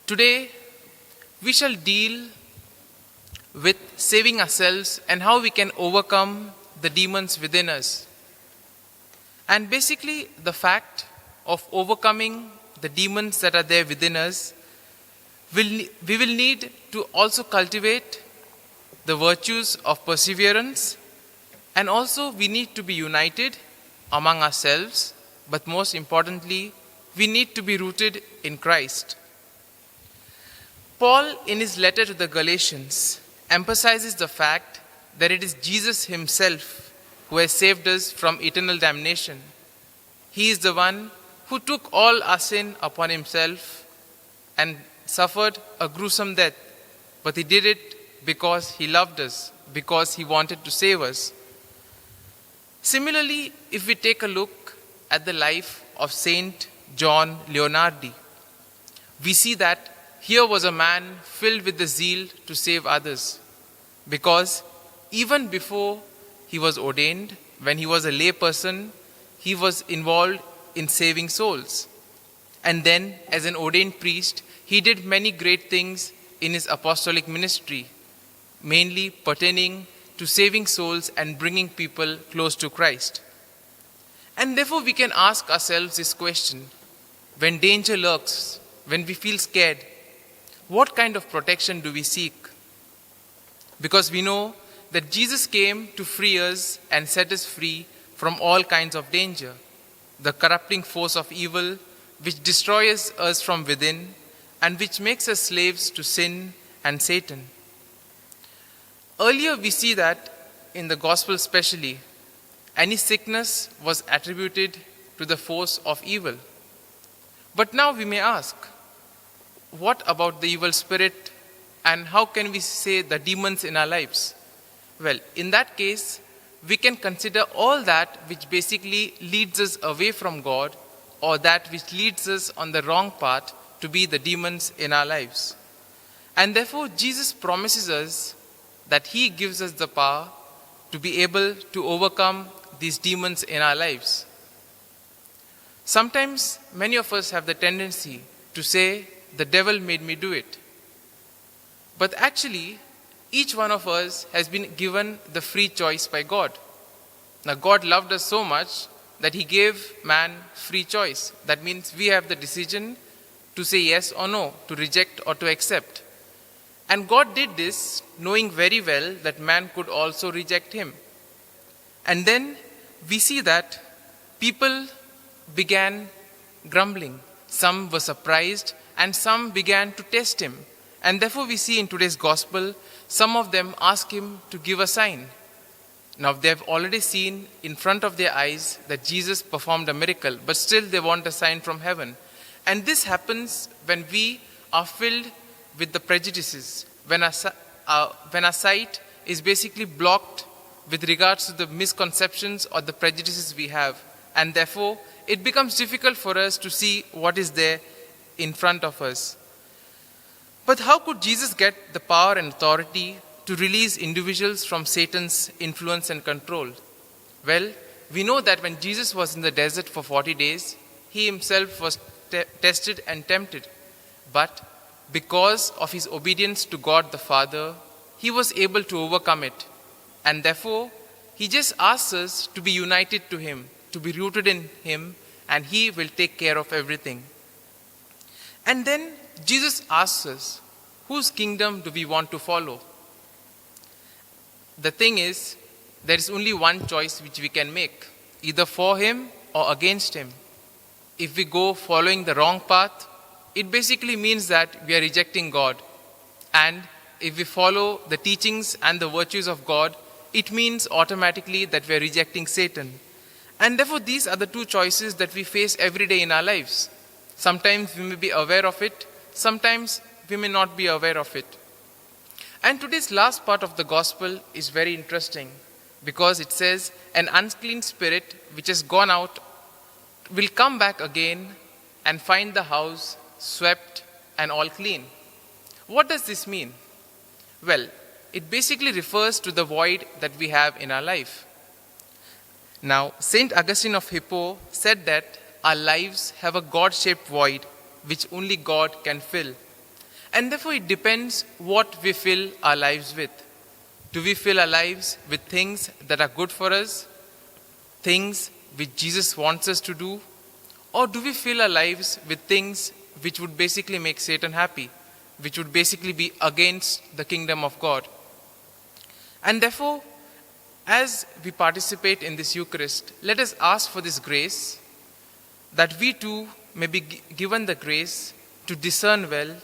Today, we shall deal with saving ourselves and how we can overcome the demons within us. And basically, the fact of overcoming the demons that are there within us, we will need to also cultivate the virtues of perseverance, and also we need to be united among ourselves, but most importantly, we need to be rooted in Christ. Paul, in his letter to the Galatians, emphasizes the fact that it is Jesus himself who has saved us from eternal damnation. He is the one who took all our sin upon himself and suffered a gruesome death. But he did it because he loved us, because he wanted to save us. Similarly, if we take a look at the life of Saint John Leonardi, we see that here was a man filled with the zeal to save others, because even before he was ordained, when he was a lay person, he was involved in saving souls. And then, as an ordained priest, he did many great things in his apostolic ministry, mainly pertaining to saving souls and bringing people close to Christ. And therefore, we can ask ourselves this question: when danger lurks, when we feel scared, what kind of protection do we seek? Because we know that Jesus came to free us and set us free from all kinds of danger, the corrupting force of evil which destroys us from within and which makes us slaves to sin and Satan. Earlier we see that in the gospel especially, any sickness was attributed to the force of evil. But now we may ask, what about the evil spirit, and how can we say the demons in our lives? Well, in that case, we can consider all that which basically leads us away from God, or that which leads us on the wrong path, to be the demons in our lives. And therefore, Jesus promises us that he gives us the power to be able to overcome these demons in our lives. Sometimes, many of us have the tendency to say, the devil made me do it. But actually, each one of us has been given the free choice by God. Now, God loved us so much that he gave man free choice. That means we have the decision to say yes or no, to reject or to accept. And God did this knowing very well that man could also reject him. And then we see that people began grumbling. Some were surprised and some began to test him. And therefore we see in today's gospel, some of them ask him to give a sign. Now they have already seen in front of their eyes that Jesus performed a miracle, but still they want a sign from heaven. And this happens when we are filled with the prejudices, when our sight is basically blocked with regards to the misconceptions or the prejudices we have. And therefore, it becomes difficult for us to see what is there in front of us. But how could Jesus get the power and authority to release individuals from Satan's influence and control? Well, we know that when Jesus was in the desert for 40 days, he himself was tested and tempted. But because of his obedience to God the Father, he was able to overcome it. And therefore, he just asks us to be united to him, to be rooted in him, and he will take care of everything. And then Jesus asks us, whose kingdom do we want to follow? The thing is, there is only one choice which we can make, either for him or against him. If we go following the wrong path, it basically means that we are rejecting God. And if we follow the teachings and the virtues of God, it means automatically that we are rejecting Satan. And therefore, these are the two choices that we face every day in our lives. Sometimes we may be aware of it, sometimes we may not be aware of it. And today's last part of the gospel is very interesting, because it says, an unclean spirit which has gone out will come back again and find the house swept and all clean. What does this mean? Well, it basically refers to the void that we have in our life. Now, Saint Augustine of Hippo said that our lives have a God-shaped void which only God can fill. And therefore it depends what we fill our lives with. Do we fill our lives with things that are good for us, things which Jesus wants us to do, or do we fill our lives with things which would basically make Satan happy, which would basically be against the kingdom of God? And therefore, as we participate in this Eucharist, let us ask for this grace, that we too may be given the grace to discern well,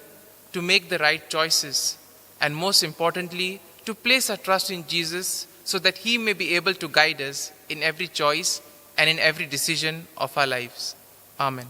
to make the right choices, and most importantly, to place our trust in Jesus so that He may be able to guide us in every choice and in every decision of our lives. Amen.